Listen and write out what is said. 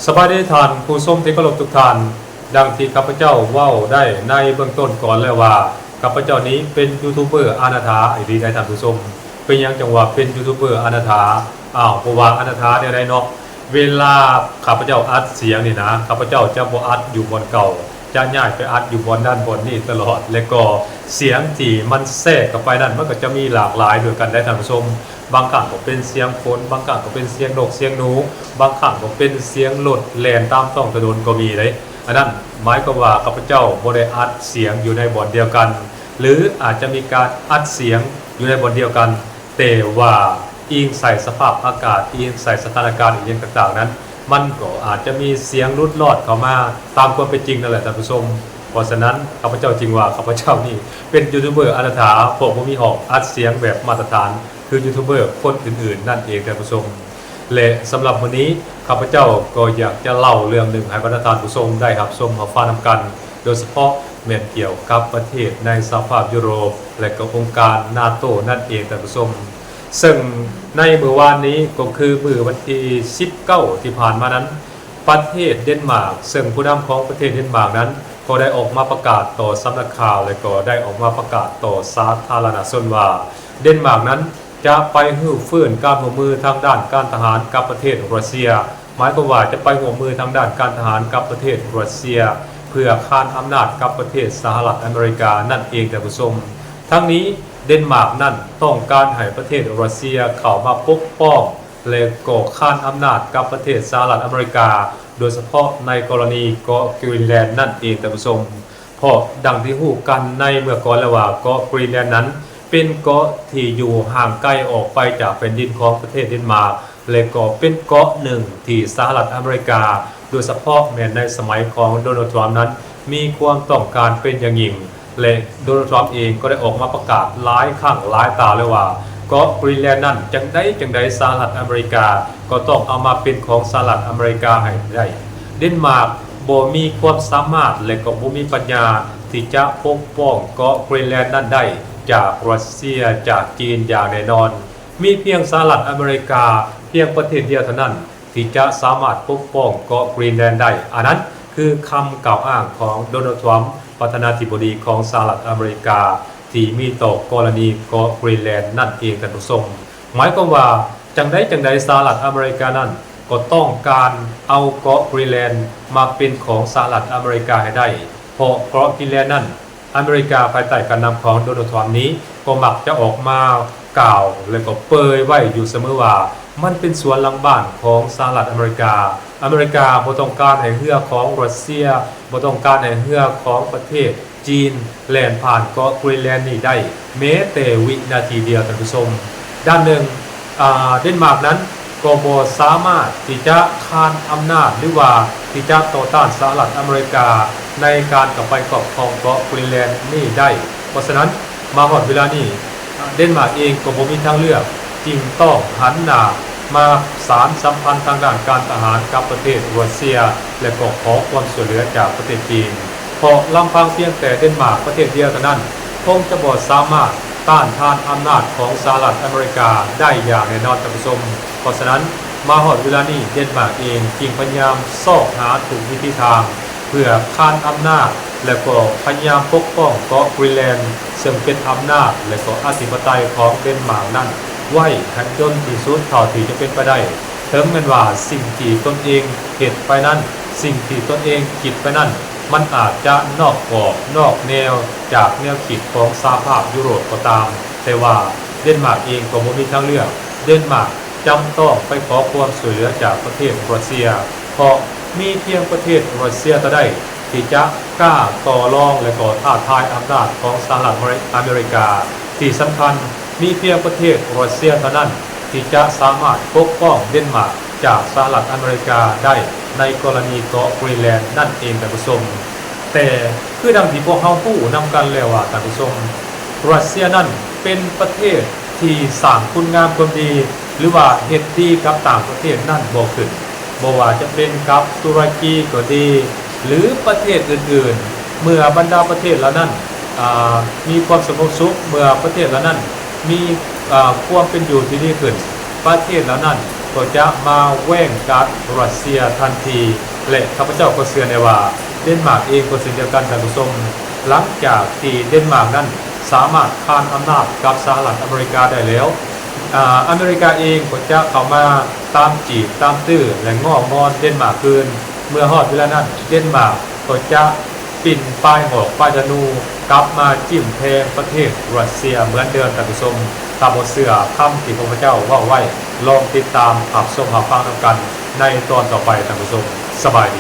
สบายดีท่านผู้ชมที่เคารพทุกท่านดังที่ข้าพเจ้าเว้าได้ในเบื้องต้นก่อนแล้วว่าข้าพเจ้านี้เป็นยูทูบเบอร์อนาถาดีได้ท่านผู้ชมเป็นยังจังหวะเป็นยูทูบเบอร์อนาถาเพราะว่าอนาถาเนี่ยได้เนาะเวลาข้าพเจ้าอัดเสียงนี่นะข้าพเจ้าจะบ่อัดอยู่บนเก่าจะย้ายไปอัดอยู่บนด้านบนนี่ตลอดและก็เสียงที่มันแทรกเข้าไปนั่นมันก็จะมีหลากหลายด้วยกันได้ท่านผู้ชมบางครั้งก็เป็นเสียงฝนบางครั้งก็เป็นเสียงนกเสียงหนูบางครั้งก็เป็นเสียงรถแล่นตามท้องถนนก็มีเลยอันนั้นหมายความว่าข้าพเจ้าบ่ได้อัดเสียงอยู่ในบ่อนเดียวกันหรืออาจจะมีการอัดเสียงอยู่ในบ่อนเดียวกันแต่ว่าอิงใส่สภาพอากาศอิงใส่สถานการณ์อย่างต่างๆนั้นมันก็อาจจะมีเสียงรุดรอดเข้ามาตามความเป็นจริงนั่นแหละท่านผู้ชมเพราะฉะนั้นข้าพเจ้าจริงว่าข้าพเจ้านี่เป็นยูทูบเบอร์อนาถาผมบ่มีหอกอัดเสียงแบบมาตรฐานคือยูทูบเบอร์คนอื่นๆนั่นเองท่านผู้ชมและสำหรับวันนี้ข้าพเจ้าก็อยากจะเล่าเรื่องหนึ่งให้บรรดาท่านผู้ชมได้รับชมรับฟังนำกันโดยเฉพาะแม่นเกี่ยวกับประเทศในสหภาพยุโรปและก็องค์การนาโตนั่นเองท่านผู้ชมซึ่งในเมื่อวานนี้ก็คือมื้อวันที่19ที่ผ่านมานั้นประเทศเดนมาร์กซึ่งผู้นำของประเทศเดนมาร์กนั้นก็ได้ออกมาประกาศต่อสำนักข่าวและก็ได้ออกมาประกาศต่อสาธารณชนว่าเดนมาร์กนั้นจะไปฮื้อฟื้นการร่วมมือทางด้านการทหารกับประเทศรัสเซียหมายความว่าจะไปร่วมมือทางด้านการทหารกับประเทศรัสเซียเพื่อขานอำนาจกับประเทศสหรัฐอเมริกานั่นเองท่านผู้ชมทั้งนี้เดนมาร์กนั้นต้องการให้ประเทศรัสเซียเข้ามาปกป้องและก่อขานอำนาจกับประเทศสหรัฐอเมริกาโดยเฉพาะในกรณีเกาะกรีนแลนด์นั่นเองท่านผู้ชมเพราะดังที่รู้กันในเมื่อก่อนแล้วว่าเกาะกรีนแลนด์นั้นเป็นเกาะที่อยู่ห่างไกลออกไปจากแผ่นดินของประเทศเดนมาร์กและก็เป็นเกาะหนึ่งที่สหรัฐอเมริกาโดยเฉพาะแม้ในสมัยของโดนัลด์ทรัมป์นั้นมีความต้องการเป็นอย่างยิ่งและโดนัลด์ทรัมป์เองก็ได้ออกมาประกาศหลายครั้งหลายตาเลยว่าเกาะกรีนแลนด์นั้นจังใดสหรัฐอเมริกาก็ต้องเอามาเป็นของสหรัฐอเมริกาให้ได้เดนมาร์กบ่มีความสามารถและก็บ่มีปัญญาที่จะปกป้องเกาะกรีนแลนด์นั้นได้จากรัสเซียจากจีนอย่างแน่นอนมีเพียงสหรัฐอเมริกาเพียงประเทศเดียวเท่านั้นที่จะสามารถปกป้องเกาะกรีนแลนด์ได้อันนั้นคือคำกล่าวอ้างของโดนัลด์ทรัมป์ประธานาธิบดีของสหรัฐอเมริกาที่มีต่อกรณีเกาะกรีนแลนด์นั่นเองท่านผู้ชมหมายความว่าจังใดสหรัฐอเมริกานั้นก็ต้องการเอาเกาะกรีนแลนด์มาเป็นของสหรัฐอเมริกาให้ได้เพราะเกาะกรีนแลนด์นั้นอเมริกาภายใต้การนำของโดนัลด์ทรัมป์นี้ก็มักจะออกมากล่าวและก็เปยไว้อยู่เสมอว่ามันเป็นสวนหลังบ้านของสหรัฐอเมริกาบ่ต้องการให้เรือของรัสเซียบ่ต้องการให้เรือของประเทศจีนแล่นผ่านเกาะกรีนแลนด์นี้ได้แม้แต่วินาทีเดียวท่านผู้ชมด้านหนึ่งเดนมาร์กนั้นก็บ่สามารถที่จะคานอำนาจหรือว่าที่จะต่อต้านสหรัฐอเมริกาในการกลับไปครอบครองเกาะกรีนแลนด์นี้ได้เพราะฉะนั้นมาฮอดเวลานี้เดนมาร์กเองก็บ่มีทางเลือกจึงต้องหันหน้ามาสานสัมพันธ์ทางด้านการทหารกับประเทศรัสเซียและก็ขอความช่วยเหลือจากประเทศจีนเพราะลำพังเพียงแต่เดนมาร์กประเทศเดียวเท่านั้นคงจะบ่สามารถต้านทานอำนาจของสหรัฐอเมริกาได้อย่างแน่นอนท่านผู้ชมเพราะฉะนั้นมาฮอดเวลานี้เดนมาร์กเองจึงพยายามซอกหาทุกวิธีทางเพื่อคานอำนาจและก็พยายามปกป้องเกาะกรีนแลนด์ซึ่งเป็นอำนาจและก็อธิปไตยของเดนมาร์กนั้นไว้ให้จนที่สุดเท่าที่จะเป็นไปได้ถึงแม้ว่าสิ่งที่ตนเองเฮ็ดไปนั้นสิ่งที่ตนเองคิดไปนั้นมันอาจจะนอกกรอบนอกแนวจากแนวคิดของสหภาพยุโรปก็ตามแต่ว่าเดนมาร์กเองก็บ่มีทางเลือกเดนมาร์กจำต้องไปขอความช่วยเหลือจากประเทศรัสเซียเพราะมีเพียงประเทศรัสเซียเท่านั้นที่จะกล้าต่อรองและก็ท้าทายอำนาจของสหรัฐอเมริกาที่สำคัญมีเพียงประเทศรัสเซียเท่านั้นที่จะสามารถปกป้องเดนมาร์กจากสหรัฐอเมริกาได้ในกรณีเกาะกรีนแลนด์นั่นเองท่านผู้ชมแต่คือดังที่พวกเฮาฮู้นำกันแล้วว่าท่านผู้ชมรัสเซียนั้นเป็นประเทศที่สร้างคุณงามความดีหรือว่าเฮ็ดดีกับต่างประเทศนั่นบ่ขึ้นบ่ว่าจะเป็นกับตุรกีก็ดีหรือประเทศอื่นๆเมื่อบรรดาประเทศเหล่านั้นมีความสงบสุขเมื่อประเทศเหล่านั้นมีความเป็นอยู่ที่ดีขึ้นประเทศเหล่านั้นก ก็จะมาแว่งกัดรัสเซียทันทีและข้าพเจ้าก็เชื่อในว่าเดนมาร์กเองก็เช่นเดียวกันท่านผู้ชมหลังจากที่เดนมาร์กนั้นสามารถคานอำนาจกับสหรัฐอเมริกาได้แล้วอเมริกาเองก็จะเข้ามาตามจีบตามตื้อและง้องอนเดนมาร์กคืนเมื่อฮอดเวลานั้นเดนมาร์กก็จะปิ่นป้ายหอกป้ายธนูกลับมาจิ้มแทงประเทศรัสเซียเหมือนเดิมท่านผู้ชมตามบทเสือคำที่พระเจ้าว่าไว้ลองติดตามรับชมรับฟังกันในตอนต่อไปท่านผู้ชมสบายดี